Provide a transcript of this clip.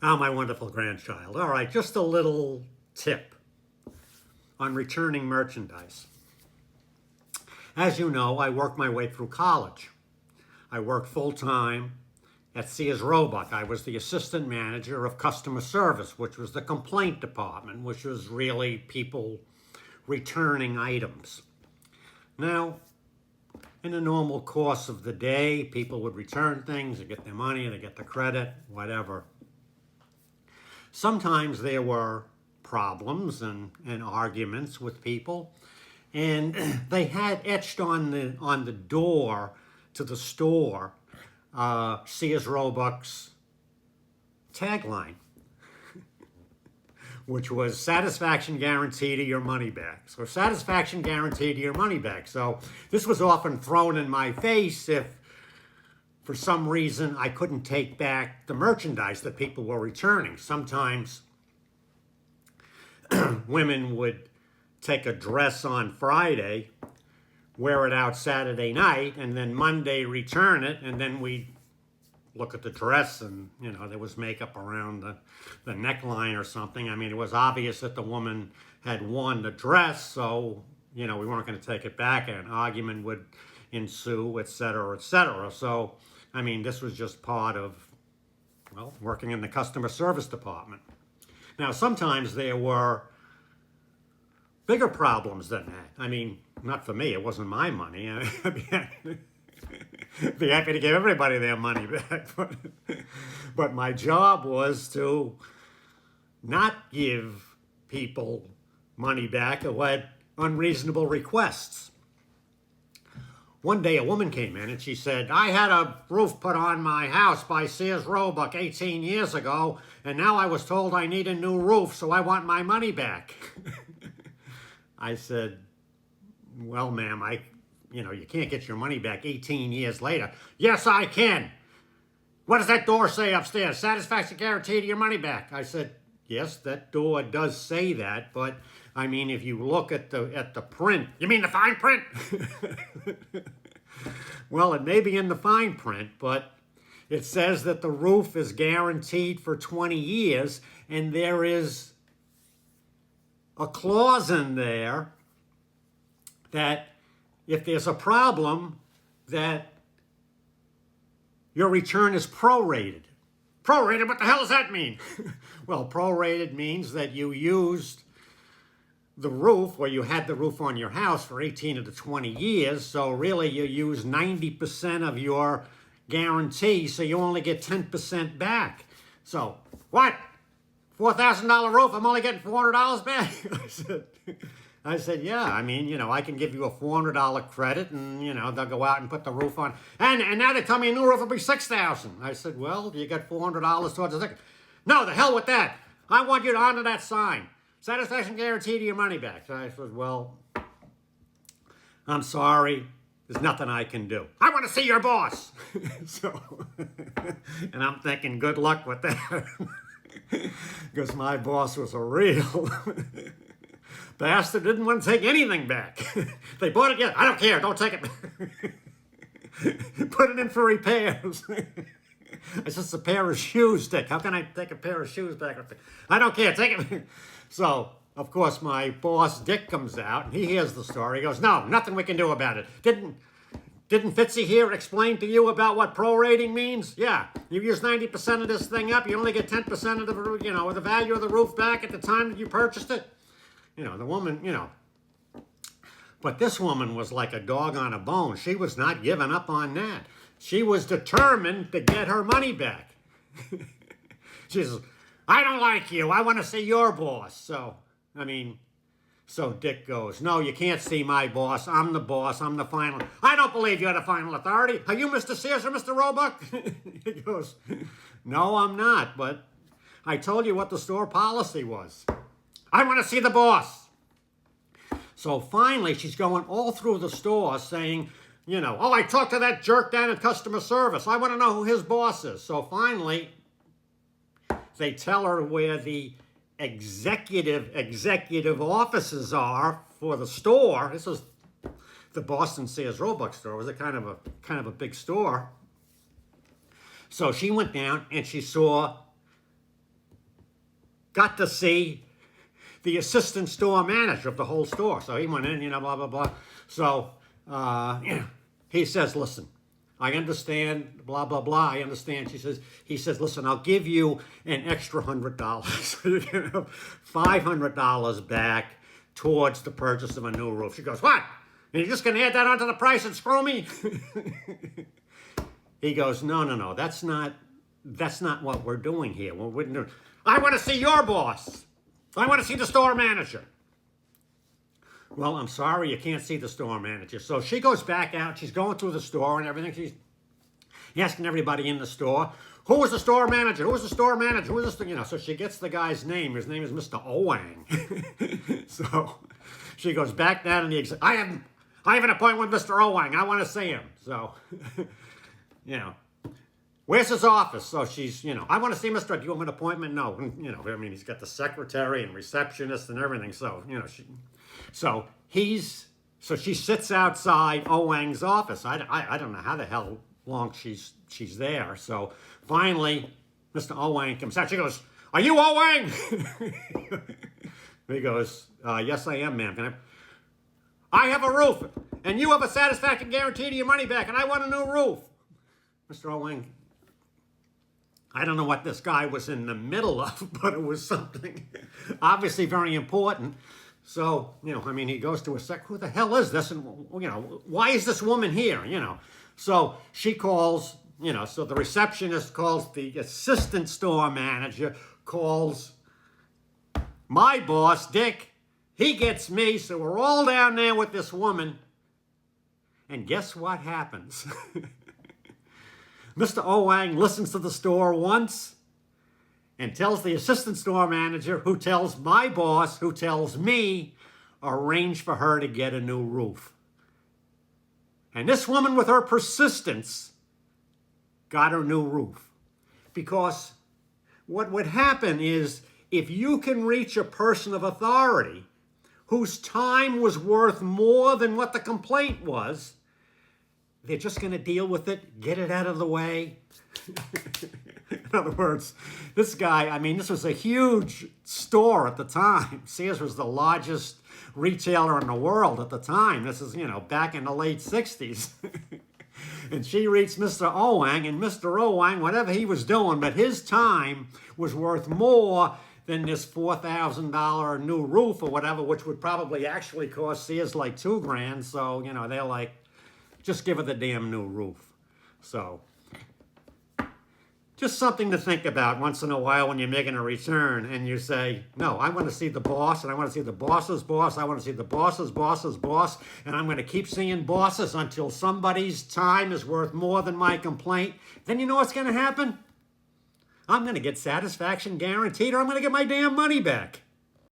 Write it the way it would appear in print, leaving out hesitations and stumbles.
Oh, my wonderful grandchild. All right, just a little tip on returning merchandise. As you know, I worked my way through college. I worked full time at Sears Roebuck. I was the assistant manager of customer service, which was the complaint department, which was really people returning items. Now, in the normal course of the day, people would return things, they get their money, they get the credit, whatever. Sometimes there were problems and arguments with people, and they had etched on the door to the store Sears Roebuck's tagline, which was satisfaction guarantee to your money back. So satisfaction guarantee to your money back. So this was often thrown in my face if for some reason I couldn't take back the merchandise that people were returning. Sometimes women would take a dress on Friday, wear it out Saturday night, and then Monday return it, and then we'd look at the dress and, there was makeup around the neckline or something. I mean, it was obvious that the woman had worn the dress, so, we weren't going to take it back, and an argument would ensue, et cetera, et cetera. So, I mean, this was just part of, working in the customer service department. Now, sometimes there were bigger problems than that. I mean, not for me, it wasn't my money. I'd be happy to give everybody their money back. But my job was to not give people money back who had unreasonable requests. One day a woman came in and she said, I had a roof put on my house by Sears Roebuck 18 years ago, and now I was told I need a new roof, so I want my money back. I said, well, ma'am, you can't get your money back 18 years later. Yes, I can. What does that door say upstairs? Satisfaction guarantee to your money back. I said, yes, that door does say that, but I mean, if you look at the print, you mean the fine print? Well, it may be in the fine print, but it says that the roof is guaranteed for 20 years, and there is a clause in there that if there's a problem, that your return is prorated. Prorated? What the hell does that mean? Well, prorated means that you used the roof, or you had the roof on your house for 18 to 20 years, so really you use 90% of your guarantee, so you only get 10% back. So, what? $4,000 roof, I'm only getting $400 back? I said, yeah, I mean, I can give you a $400 credit, and, they'll go out and put the roof on. And now they tell me a new roof will be $6,000. I said, well, you got $400 towards the thing. No, the hell with that. I want you to honor that sign. Satisfaction guarantee to your money back. So I said, well, I'm sorry. There's nothing I can do. I want to see your boss. And I'm thinking, good luck with that. Because my boss was a real bastard, didn't want to take anything back. They bought it yet. I don't care. Don't take it back. Put it in for repairs. It's just a pair of shoes, Dick. How can I take a pair of shoes back? I don't care. Take it. So, of course, my boss, Dick, comes out, and he hears the story. He goes, no, nothing we can do about it. Didn't Fitzy here explain to you about what prorating means? Yeah, you use 90% of this thing up, you only get 10% of the value of the roof back at the time that you purchased it. The woman, But this woman was like a dog on a bone. She was not giving up on that. She was determined to get her money back. She says, I don't like you. I want to see your boss. So Dick goes, no, you can't see my boss. I'm the boss. I'm the final. I don't believe you're the final authority. Are you Mr. Sears or Mr. Roebuck? He goes, no, I'm not. But I told you what the store policy was. I want to see the boss. So finally, she's going all through the store saying, oh, I talked to that jerk down at customer service. I want to know who his boss is. So finally, they tell her where the executive offices are for the store. This was the Boston Sears Roebuck store. It was a kind of a big store. So she went down and she saw got to see the assistant store manager of the whole store. So he went in, blah, blah, blah. So he says, listen, I understand, blah, blah, blah. I understand. He says, listen, I'll give you an extra $100. $500 back towards the purchase of a new roof. She goes, what? And you're just going to add that onto the price and screw me? He goes, no, that's not what we're doing here. I want to see your boss. I want to see the store manager. Well, I'm sorry, you can't see the store manager. So she goes back out. She's going through the store and everything. She's asking everybody in the store, who was the store manager? Who was the store manager? Who was this? So she gets the guy's name. His name is Mr. Owang. So she goes back down and I have an appointment with Mr. Owang. I want to see him. So, where's his office? So she's, I want to see Mr. Do you have an appointment? No. He's got the secretary and receptionist and everything. So, so she sits outside Owang's office. I don't know how the hell long she's there. So finally, Mr. Owang comes out. She goes, are you Owang? He goes, yes, I am, ma'am. I have a roof, and you have a satisfaction guarantee to your money back, and I want a new roof. Mr. Owang, I don't know what this guy was in the middle of, but it was something obviously very important. So, he goes to a who the hell is this? And, why is this woman here? So she calls, so the receptionist calls the assistant store manager, calls my boss, Dick. He gets me, so we're all down there with this woman. And guess what happens? Mr. Owang listens to the store once and tells the assistant store manager, who tells my boss, who tells me, arrange for her to get a new roof. And this woman, with her persistence, got her new roof. Because what would happen is, if you can reach a person of authority whose time was worth more than what the complaint was, they're just going to deal with it, get it out of the way. In other words, this guy, this was a huge store at the time. Sears was the largest retailer in the world at the time. This is, back in the late 60s. And she reached Mr. Owang, and Mr. Owang, whatever he was doing, but his time was worth more than this $4,000 new roof or whatever, which would probably actually cost Sears like $2,000. So, they're like, just give her the damn new roof. So, just something to think about once in a while when you're making a return and you say, no, I want to see the boss, and I want to see the boss's boss, I want to see the boss's boss's boss, and I'm going to keep seeing bosses until somebody's time is worth more than my complaint. Then you know what's going to happen? I'm going to get satisfaction guaranteed, or I'm going to get my damn money back.